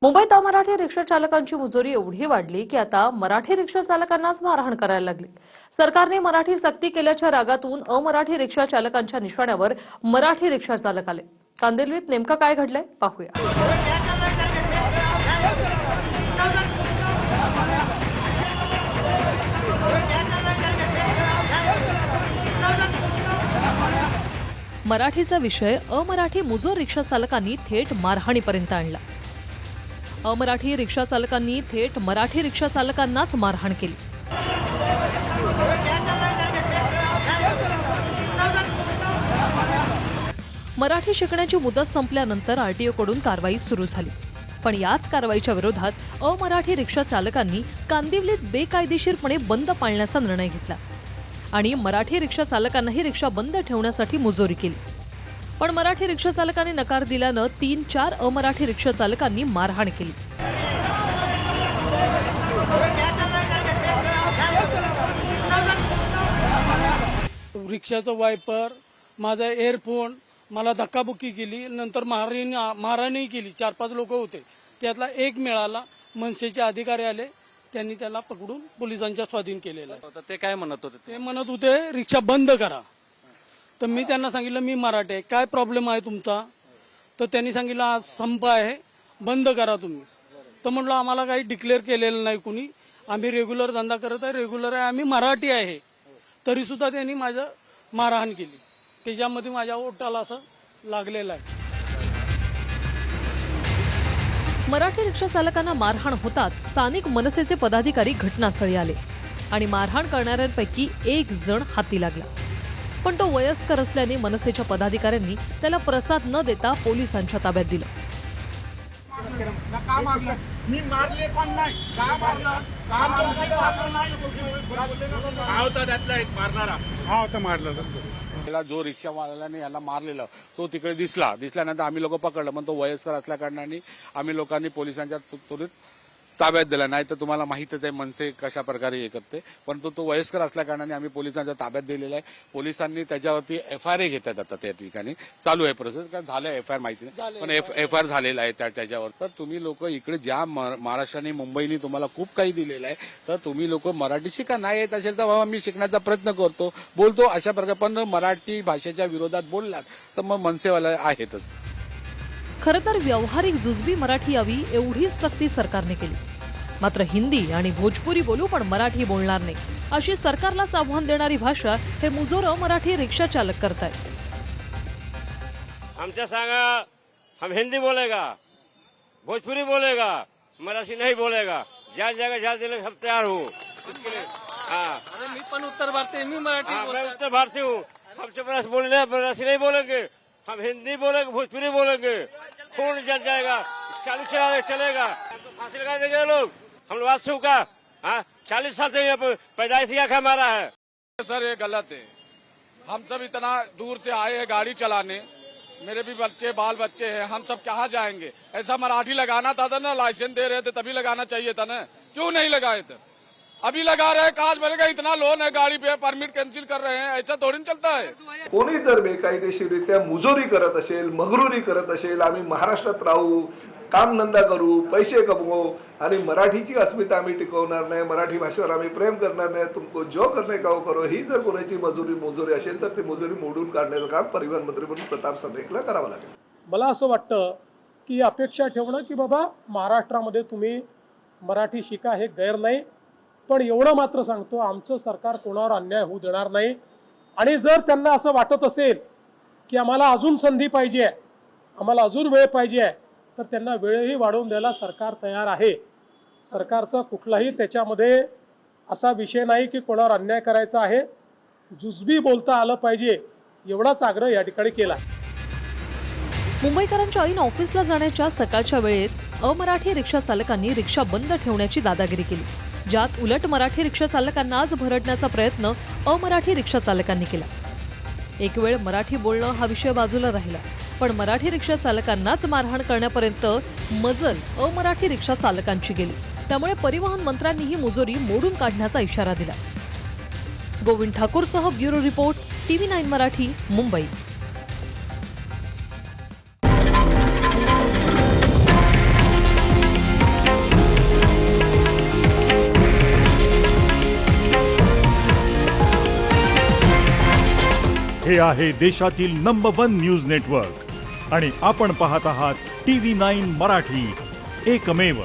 मुंबईत मराठी रिक्षा चालकांची मुजोरी एवढी वाढली की आता मराठी रिक्षा चालकांनाच मारहाण करायला लागली। सरकारने मराठी सक्ती केल्याच्या रागातून अमराठी रिक्षा चालकांच्या निशाण्यावर मराठी रिक्षा चालक आले। कांदिवलीत नेमकं काय घडलंय पाहूया। मराठीचा विषय अमराठी मुजोर रिक्षा चालकांनी थेट मारहाणीपर्यंत आणला। अमराठी रिक्षा चालकांनी थेट मराठी रिक्षा चालकांनाच मारहाण केली। मराठी शिकण्याची मुदत संपल्यानंतर आरटीओ कडून कारवाई सुरू झाली, पण याच कारवाईच्या विरोधात अमराठी रिक्षा चालकांनी कांदिवलीत बेकायदेशीरपणे बंद पाळण्याचा निर्णय घेतला आणि मराठी रिक्षा चालकांनाही रिक्षा बंद ठेवण्यासाठी मुजोरी केली। पण मराठी रिक्षा चालकांनी नकार दिल्यानं 3-4 अमराठी रिक्षा चालकांनी मारहाण केली। रिक्षाचं वायपर, माझा एअरफोन, मला धक्काबुक्की केली, नंतर मारहाणही केली। 4-5 लोक होते, त्यातला एक मिळाला। मनसेचे अधिकारी आले, त्यांनी त्याला पकडून पोलिसांच्या स्वाधीन केलेलं आहे। ते काय म्हणत होते? ते म्हणत होते रिक्षा बंद करा। तर मी त्यांना सांगितलं मी मराठी आहे, काय प्रॉब्लेम आहे तुमचा? तर त्यांनी सांगितलं आज संप आहे, बंद करा तुम्ही। तर म्हटलं आम्हाला काही डिक्लेअर केलेलं नाही कुणी, आम्ही रेग्युलर धंदा करत आहे, रेग्युलर आहे, आम्ही मराठी आहे। तरी सुद्धा त्यांनी माझं मारहाण केली, त्याच्यामध्ये माझ्या ओठाला असं लागलेलं आहे। मराठी रिक्षा चालकांना मारहाण होताच स्थानिक मनसेचे पदाधिकारी घटनास्थळी आले आणि मारहाण करणाऱ्यांपैकी एक जण हाती लागला, पण तो वयस्कर असल्याने मनसेच्या पदाधिकाऱ्यांनी त्याला प्रसाद न देता पोलिसांच्या ताब्यात दिलं। मी मारले पण नाही, का मारणार? का होता त्यातला एक मारणारा? हा होता मारला। त्याला जो रिक्षावाल्याने याला मारलेला तो तिकडे दिसल्यानंतर आम्ही लोक पकडलं, पण तो वयस्कर असल्या कारणाने आम्ही लोकांनी पोलिसांच्या त्वरित ताब्यात दिला। नाही तर तुम्हाला माहितच आहे मनसे कशा प्रकारे हे करते, परंतु तो वयस्कर असल्या कारणाने आम्ही पोलिसांच्या ताब्यात दिलेला आहे। पोलिसांनी त्याच्यावरती FIR घेतात, आता त्या ठिकाणी चालू आहे प्रोसेस। काय झालं FIR माहिती नाही, पण FIR झालेला आहे त्याच्यावर। तर तुम्ही लोक इकडे ज्या महाराष्ट्राने मुंबईने तुम्हाला खूप काही दिलेलं आहे, तर तुम्ही लोक मराठी शिका। नाही येत असेल तर बाबा मी शिकण्याचा प्रयत्न करतो, बोलतो अशा प्रकारे, पण मराठी भाषेच्या विरोधात बोललात तर मग मनसेवाला आहेतच। खरं तर व्यावहारिक जुजबी मराठी यावी एवढीच सक्ती सरकारने केली, मात्र हिंदी आणि भोजपुरी बोलू पण मराठी बोलणार नाही अशी सरकारलाच आव्हान देणारी भाषा हे मुजोर मराठी रिक्षा चालक करतायत। हमसे सांगा हम हिंदी बोलेगा, भोजपुरी बोलेगा, मराठी नहीं बोलेगा। ज्या जगह जा दिले सब तैयार हूँ इसके लिए। हाँ मी पण उत्तर भारतीय, मी मराठी मैं उत्तर भारतीय हूँ। सबसे बड़ा बोलने मराठी नहीं बोलेंगे, हम हिंदी बोलेंगे, भोजपुरी बोलेंगे, खून जल जाएगा। 40 चलेगा, फांसी लगा देंगे लोग। हम लोग वास्तु का 40 साल से पैदाइश यहाँ का हमारा है। सर ये गलत है, हम सब इतना दूर से आए हैं गाड़ी चलाने, मेरे भी बच्चे बाल बच्चे हैं, हम सब कहाँ जाएंगे? ऐसा मराठी लगाना था ना, लाइसेंस दे रहे थे तभी लगाना चाहिए था ना, क्यों नहीं लगाए थे? अभी लगा रहे हैं, काज भरेगा, इतना लोन है गाड़ी पे, परमिट कैंसिल कर रहे हैं, ऐसा थोड़ी चलता है। कोणी जर बेकायदेशीररित्या मुजोरी करत असेल, मगरुरी करत असेल, आम्ही महाराष्ट्रात राहू, कामधंदा करू, पैसे कमवू आणि मराठीची अस्मिता आम्ही टिकवणार नाही, मराठी भाषेवर आम्ही प्रेम करणार नाही, तुमको जो करणे का वो करो, ही जर कोणाची मुजोरी असेल तर ती मुजोरी मोडून काढण्याचं काम परिवहन मंत्री म्हणून प्रताप सरनाईकला करावं लागेल। मला असं वाटतं की अपेक्षा ठेवणं की बाबा महाराष्ट्रामध्ये तुम्ही मराठी शिका हे गैर नाही, पण एवढं मात्र सांगतो आमचं सरकार कोणावर अन्याय होऊ देणार नाही। आणि जर त्यांना असं वाटत असेल की आम्हाला अजून संधी पाहिजे आहे, आम्हाला अजून वेळ पाहिजे आहे, तर त्यांना वेळही वाढवून द्यायला सरकार तयार आहे। सरकारचा कुठलाही त्याच्यामध्ये असा विषय नाही की कोणावर अन्याय करायचा आहे, जुजबी बोलता आलं पाहिजे एवढाच आग्रह या ठिकाणी केला। मुंबईकरांच्या ऐन ऑफिसला जाण्याच्या सकाळच्या वेळेत अमराठी रिक्षा चालकांनी रिक्षा बंद ठेवण्याची दादागिरी केली, ज्यात उलट मराठी रिक्षा चालकांनाच भरडण्याचा प्रयत्न अमराठी रिक्षा चालकांनी केला। एक वेळ मराठी बोलणं हा विषय बाजूला राहिला, पण मराठी रिक्षा चालकांनाच मारहाण करण्यापर्यंत मजल अमराठी रिक्षा चालकांची गेली। त्यामुळे परिवहन मंत्र्यांनी ही मुजोरी मोडून काढण्याचा इशारा दिला। गोविंद ठाकूरसह bureau report, TV9 Marathi, Mumbai. हे आहे देशातील नंबर 1 न्यूज नेटवर्क आणि आपण पाहत आहात TV9 मराठी, एकमेव.